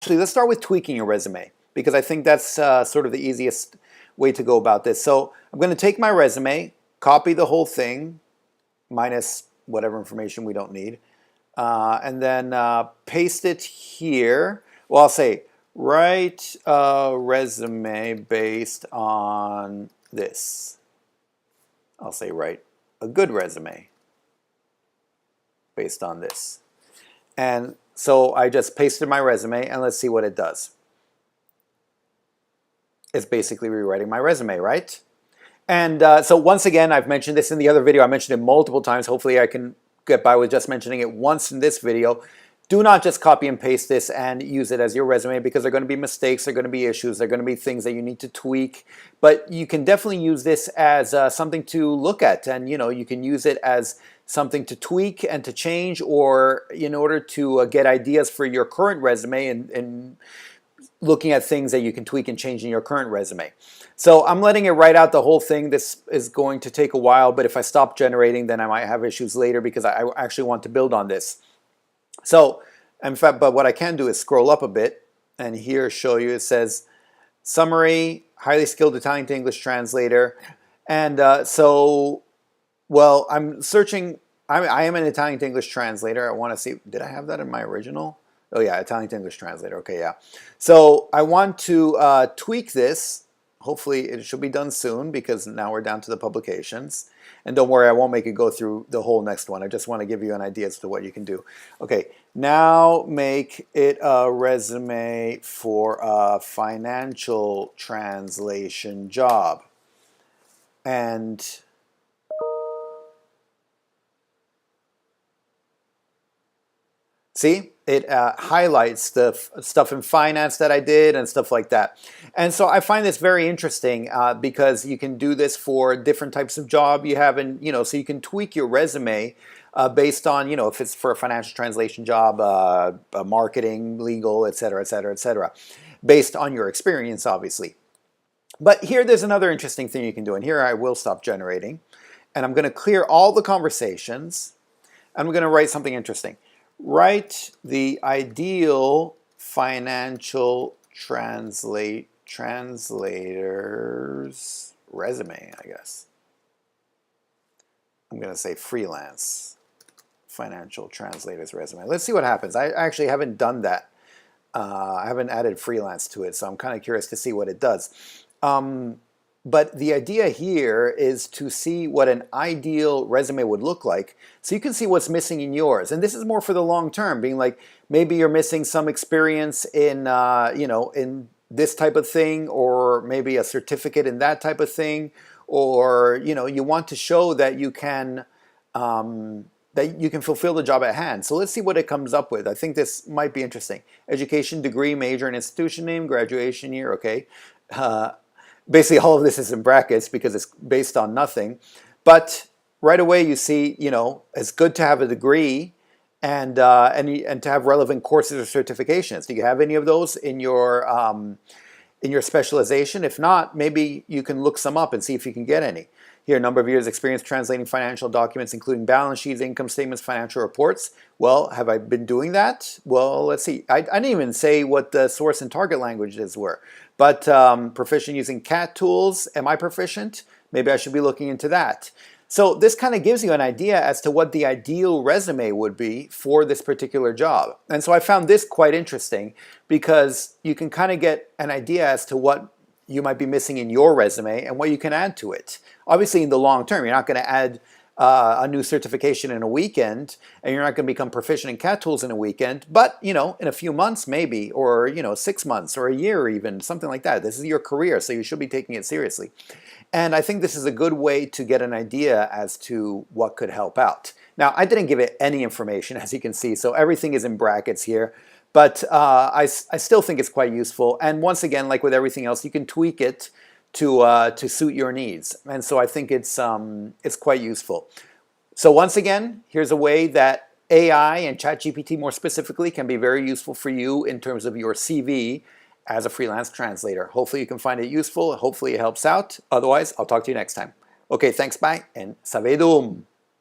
Actually, let's start with tweaking your resume because I think that's sort of the easiest way to go about this. So I'm going to take my resume, copy the whole thing, minus whatever information we don't need, and then paste it here. Well, I'll say write a resume based on this. I'll say write a good resume based on this. And so I just pasted my resume and let's see what it does. It's basically rewriting my resume, right? And so once again, I've mentioned this in the other video. I mentioned it multiple times. Hopefully I can get by with just mentioning it once in this video. Do not just copy and paste this and use it as your resume because there are going to be mistakes, there are going to be issues, there are going to be things that you need to tweak. But you can definitely use this as something to look at, and you can use it as something to tweak and to change, or in order to get ideas for your current resume and looking at things that you can tweak and change in your current resume. So I'm letting it write out the whole thing. This is going to take a while, but if I stop generating, then I might have issues later because I actually want to build on this. So, in fact, but what I can do is scroll up a bit and here show you, it says summary, highly skilled Italian to English translator. And well, I'm searching, I am an Italian to English translator. I want to see, did I have that in my original? Oh yeah, Italian to English translator, okay, yeah. So I want to tweak this. Hopefully it should be done soon because now we're down to the publications. And don't worry, I won't make it go through the whole next one. I just want to give you an idea as to what you can do. Okay, now make it a resume for a financial translation job. And see, it highlights the stuff in finance that I did and stuff like that. And so I find this very interesting because you can do this for different types of job you have, and so you can tweak your resume based on if it's for a financial translation job, marketing, legal, et cetera, based on your experience, obviously. But here there's another interesting thing you can do, and here I will stop generating, and I'm going to clear all the conversations, and I'm going to write something interesting. Write the ideal financial translator's resume, I guess. I'm going to say freelance financial translator's resume. Let's see what happens. I actually haven't done that. I haven't added freelance to it, so I'm kind of curious to see what it does. But the idea here is to see what an ideal resume would look like so you can see what's missing in yours. And this is more for the long term, being like maybe you're missing some experience in, in this type of thing, or maybe a certificate in that type of thing, or, you want to show that you can fulfill the job at hand. So let's see what it comes up with. I think this might be interesting. Education, degree, major, and institution name, graduation year, okay. Basically, all of this is in brackets because it's based on nothing. But right away, you see, it's good to have a degree and to have relevant courses or certifications. Do you have any of those in your specialization? If not, maybe you can look some up and see if you can get any. Here, number of years experience translating financial documents, including balance sheets, income statements, financial reports. Well, have I been doing that? Well, let's see. I didn't even say what the source and target languages were. But proficient using CAT tools. Am I proficient? Maybe I should be looking into that. So this kind of gives you an idea as to what the ideal resume would be for this particular job. And so I found this quite interesting because you can kind of get an idea as to what you might be missing in your resume and what you can add to it. Obviously, in the long term, you're not going to add a new certification in a weekend, and you're not going to become proficient in CAT tools in a weekend, but in a few months maybe, or 6 months or a year even, something like that. This is your career, so you should be taking it seriously. And I think this is a good way to get an idea as to what could help out. Now, I didn't give it any information, as you can see, so everything is in brackets here. But I still think it's quite useful. And once again, like with everything else, you can tweak it to suit your needs. And so I think it's quite useful. So once again, here's a way that AI and ChatGPT more specifically can be very useful for you in terms of your CV as a freelance translator. Hopefully you can find it useful. Hopefully it helps out. Otherwise, I'll talk to you next time. Okay, thanks, bye, and savedum.